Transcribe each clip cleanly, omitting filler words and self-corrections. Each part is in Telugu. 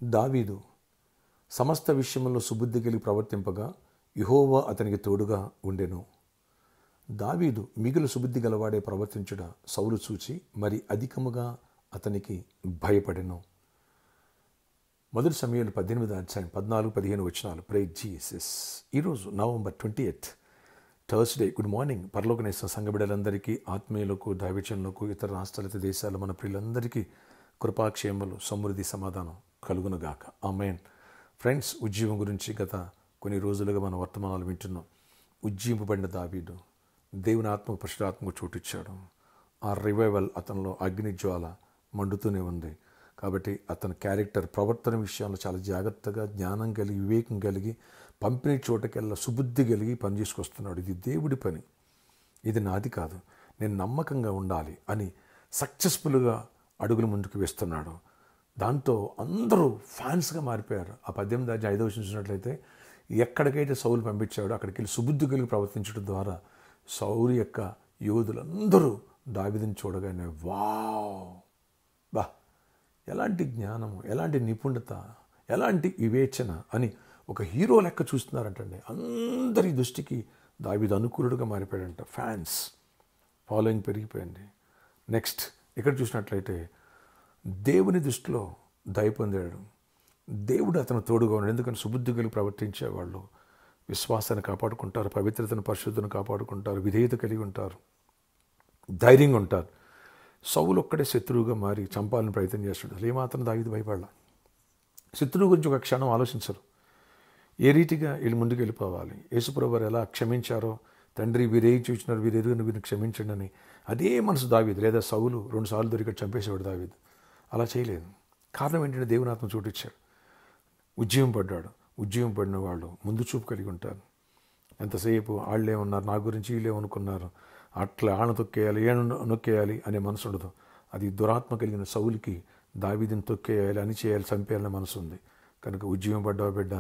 దావీదు సమస్త విషయంలో సుబుద్ధి కలిగి ప్రవర్తింపగా యెహోవా అతనికి తోడుగా ఉండెను. దావీదు మిగులు సుబుద్ధి గలవాడే ప్రవర్తించుట సౌలు చూచి మరి అధికముగా అతనికి భయపడెను. మొదటి సమూయేలు 18వ అధ్యాయం 14-15 వచనాలు. Praise Jesus. ఈరోజు నవంబర్ 28 థర్స్డే. Good morning. పరలోకనేసిన సంఘ బిడ్డలందరికీ, ఆత్మీయులకు, దైవజనులకు, ఇతర రాష్ట్రాల దేశాల మన ప్రియులందరికీ కృపాక్షేమలు, సమృద్ధి, సమాధానం కలుగునుగాక. ఆమేన్. ఫ్రెండ్స్, ఉజ్జీవం గురించి గత కొన్ని రోజులుగా మనం వర్తమానాలు వింటున్నాం. ఉజ్జీంపబడిన దావీదు దేవుని ఆత్మకు, పరిశుద్ధాత్మకు చోటిచ్చాడు. ఆ రివైవల్ అతనిలో అగ్నిజ్వాల మండుతూనే ఉంది. కాబట్టి అతని క్యారెక్టర్, ప్రవర్తన విషయాల్లో చాలా జాగ్రత్తగా, జ్ఞానం కలిగి, వివేకం కలిగి, పంపిణీ చోటకెల్లా సుబుద్ధి కలిగి పని చేసుకొస్తున్నాడు. ఇది దేవుడి పని, ఇది నాది కాదు, నేను నమ్మకంగా ఉండాలి అని సక్సెస్ఫుల్గా అడుగులు ముందుకు వేస్తున్నాడు. దాంతో అందరూ ఫ్యాన్స్గా మారిపోయారు. ఆ 18వ వచనం చూసినట్లయితే, ఎక్కడికైతే సౌలు పంపించాడో అక్కడికి వెళ్ళి సుబుద్ధి కలిగి ప్రవర్తించడం ద్వారా సౌలు యొక్క యోధులందరూ దావీదుని చూడగానే వావ్, బా, ఎలాంటి జ్ఞానము, ఎలాంటి నిపుణత, ఎలాంటి వివేచన అని ఒక హీరో లెక్క చూస్తున్నారంటండి. అందరి దృష్టికి దావీదు అనుకూలుడుగా మారిపోయాడంట. ఫ్యాన్స్ ఫాలోయింగ్ పెరిగిపోయింది. నెక్స్ట్ ఇక్కడ చూసినట్లయితే దేవుని దృష్టిలో దయ పొందాడు. దేవుడు అతను తోడుగా ఉన్నాడు. ఎందుకంటే సుబుద్ధి కలిగి ప్రవర్తించే వాళ్ళు విశ్వాసాన్ని కాపాడుకుంటారు, పవిత్రతను, పరిశుద్ధతను కాపాడుకుంటారు, విధేయత కలిగి ఉంటారు, ధైర్యంగా ఉంటారు. సౌలు ఒక్కడే శత్రువుగా మారి చంపాలని ప్రయత్నం చేస్తాడు. అసలు ఏమాత్రం దావీదు భయపడాల. శత్రువు గురించి ఒక క్షణం ఆలోచించరు. ఏ రీతిగా వీళ్ళు ముందుకు వెళ్ళిపోవాలి. యేసుప్రభువు వారు ఎలా క్షమించారో, తండ్రి వీరేం చూసినారు, వీరెరుగును వీరిని క్షమించండి అని అదే మనసు దావీదు. లేదా సౌలు 2 సార్లు దొరికి చంపేసేవాడు దావీదు. అలా చేయలేదు. కారణం ఏంటంటే దేవుని ఆత్మ చోటిచ్చాడు. ఉజ్జీవం పడ్డాడు. ఉజ్జీవం పడిన వాళ్ళు ముందు చూపు కలిగి ఉంటారు. ఎంతసేపు వాళ్ళే ఉన్నారు, నా గురించి వీళ్ళే అనుకున్నారు, అట్లా ఆణ తొక్కేయాలి, నొక్కేయాలి అనే మనసు ఉండదు. అది దురాత్మ కలిగిన సౌలుకి దావీదుని తొక్కేయాలి, అని చేయాలి, చంపేయాలనే మనసు ఉంది. కనుక ఉజ్జీవం పడ్డావు బిడ్డ,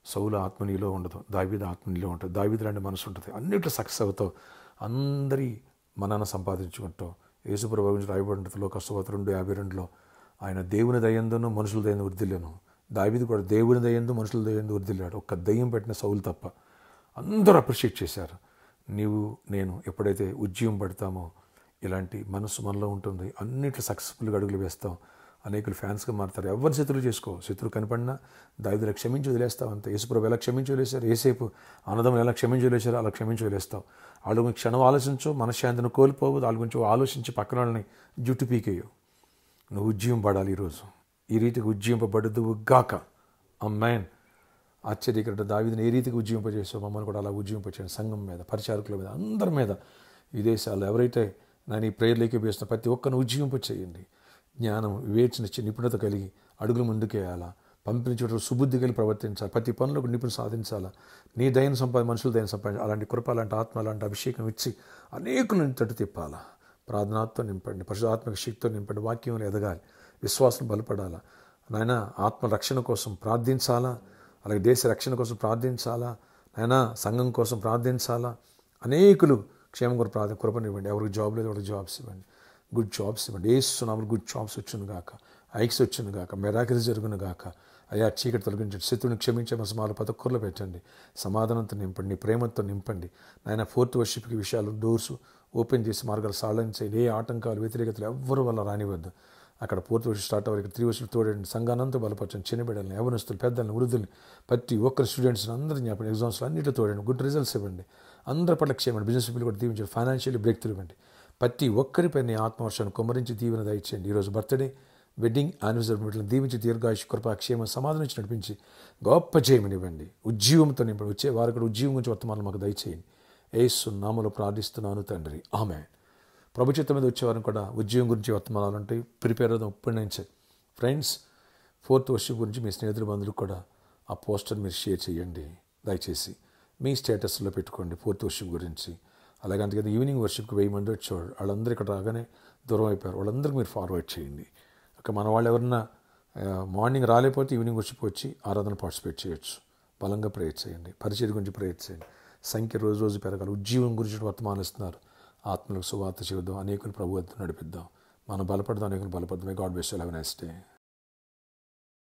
సౌలు ఆత్మ నీలో ఉండదు, దావీదు ఆత్మ నీలో ఉంటుంది. దావీదు లాంటి మనసు ఉంటుంది. అన్నిట్లో సక్సెస్ అవుతావు, అందరి మనన సంపాదించుకుంటావు. యేసుప్రభువు గురించి రాయబడిన లోకసువార్త 2:52లో ఆయన దేవుని దయందును మనుషుల దయందు వృద్ధిల్లాను. దావీదు కూడా దేవుని దయందు మనుషుల దయందు వృద్ధిల్లాడు. ఒక్క దయ్యం పెట్టిన సౌలు తప్ప. అందరూ అప్రిషియేట్ చేశారు. నీవు నేను ఎప్పుడైతే ఉజ్జీవం పడతామో ఇలాంటి మనసు మనలో ఉంటుంది. అన్నిట్లో సక్సెస్ఫుల్గా అడుగులు వేస్తాం. అనేకులు ఫ్యాన్స్గా మారుతారు. ఎవరిని శత్రువు చేసుకో. శత్రువు కనపడినా దావీదులా క్షమించి వదిలేస్తావు అంతే. యేసుప్రభువు ఎలా క్షమించి వదిలేశారు, ఏసేపు అన్నదమ్ములు ఎలా క్షమించి వదిలేశారో అలా క్షమించి వదిలేస్తావు. వాళ్ళ గురించి క్షణం ఆలోచించు, మనశ్శాంతిని కోల్పోవు. వాళ్ళ గురించి ఆలోచించి పక్కన వాళ్ళని జుట్టు పీకేయు. నువ్వు ఉజ్జీవం పడాలి ఈరోజు. ఈ రీతికి ఉజ్జీవింపబడదువు గాక. అమ్మాయిన్. ఆశ్చర్యకర దావీదుని ఏ రీతికి ఉజ్జీవింపజేసావు, మమ్మల్ని కూడా అలా ఉజ్జీవింపచేయండి. సంఘం మీద, పరిచారకుల మీద, అందరి మీద, విదేశాల్లో ఎవరైతే నేను ఈ ప్రేయర్లోకి వేస్తున్న ప్రతి ఒక్కరిని ఉజ్జీవింప చేయండి. జ్ఞానం, వివేచన, నిపుణత కలిగి అడుగులు ముందుకేయాలా, పంపించే సుబుద్ధి కలిగి ప్రవర్తించాలి, ప్రతి పనులకు నిపుణులు సాధించాలా, నీ దయను మనుషుల దయను సంపాదించాలి. అలాంటి కృప, అలాంటి ఆత్మ, అలాంటి అభిషేకం ఇచ్చి అనేకులను తట్టు తిప్పాలా. ప్రార్థనాత్మతో నింపండి, పరిశుద్ధాత్మక శక్తితో నింపండి, వాక్యంలో ఎదగాలి, విశ్వాసం బలపడాలా. నాయన ఆత్మ రక్షణ కోసం ప్రార్థించాలా, అలాగే దేశ రక్షణ కోసం ప్రార్థించాలా, నాయన సంఘం కోసం ప్రార్థించాలా. అనేకులు క్షేమం కూడా కృపనివ్వండి. ఎవరికి జాబ్ లేదు ఎవరికి జాబ్స్ ఇవ్వండి, గుడ్ జాబ్స్ ఇవ్వండి. ఏసునామములో గుడ్ జాబ్స్ వచ్చును గాక, ఐక్స్ వచ్చును గాక, మెరాకిల్స్ జరుగును గాక. అయ్యా చీకటి తొలగించండి, శత్రువుని క్షమించే మసమాలు ప్రతి ఒక్కరిలో పెట్టండి, సమాధానంతో నింపండి, నీ ప్రేమతో నింపండి. నాయన 4th వర్షిప్కి విషయాలు డోర్స్ ఓపెన్ చేసి మార్గాలు సాధించేది. ఏ ఆటంకాలు, వ్యతిరేకతలు ఎవ్వరు వల్ల రానివద్దు. అక్కడ 4th వర్షం స్టార్ట్ అవ్వాలి. 3 వర్షాలు తోడండి. సంఘానంతా బలపరచండి. చిన్నబిడ్డల్ని, యవనస్తులు, పెద్దల్ని, వృద్ధుల్ని, ప్రతి ఒక్కరి స్టూడెంట్స్ని అందరినీ జ్ఞాపకం, ఎగ్జామ్స్లో అన్నింటిలో తోడండి. గుడ్ రిజల్ట్స్ ఇవ్వండి. అందరి పట్ల క్షేమండి. బిజినెస్ పీపుల్ కూడా దీవించండి. ఫైనాన్షియల్లీ బ్రేక్ త్రూ ఇవ్వండి. ప్రతి ఒక్కరిపై నీ ఆత్మవర్షాన్ని కుమ్మరించి దీవెన దయచేయండి. ఈరోజు బర్త్డే, వెడ్డింగ్, యానివర్సరీ వీటిని దీవించి దీర్ఘాయుష్, కృప, క్షేమ, సమాధానం ఇచ్చి నడిపించి గొప్ప చేయమనివ్వండి. ఉజ్జీవంతో నింపండి. వచ్చే వారు కూడా ఉజ్జీవం గురించి వర్తమానాలు మాకు దయచేయండి. యేసు నామములో ప్రార్థిస్తున్నాను తండ్రి, ఆమేన్. ప్రభు చిత్తం మీద వచ్చేవారిని కూడా ఉద్యోగం గురించి వర్తమానాలు ఉంటాయి. ప్రిపేర్ అవుదాం ఇప్పటి నుంచే. ఫ్రెండ్స్, 4th వర్షిప్ గురించి మీ స్నేహితుల బంధువులకు కూడా ఆ పోస్టర్ మీరు షేర్ చేయండి. దయచేసి మీ స్టేటస్లో పెట్టుకోండి 4th వర్షిప్ గురించి. అలాగే అంతకన్నా ఈవినింగ్ వర్షిప్కి 1000 మంది వచ్చేవాడు. వాళ్ళందరూ ఇక్కడ రాగానే దూరం అయిపోయారు. వాళ్ళందరికీ మీరు ఫార్వర్డ్ చేయండి. ఇక మన వాళ్ళు ఎవరన్నా మార్నింగ్ రాలేకపోతే ఈవినింగ్ వర్షిప్ వచ్చి ఆరాధన పార్టిసిపేట్ చేయొచ్చు. బలంగా ప్రేయర్ చేయండి. పరిచయం గురించి ప్రేయర్ చేయండి. సంఖ్య రోజు రోజు పెరగాలి. ఉజ్జీవం గురించి వర్తమానం ఇస్తున్నారు. ఆత్మలకు సువార్త చేద్దాం, అనేకులు ప్రభు నడిపిద్దాం, మనం బలపడదాం, అనేకులు బలపడదాం. God bless you. Have a nice day.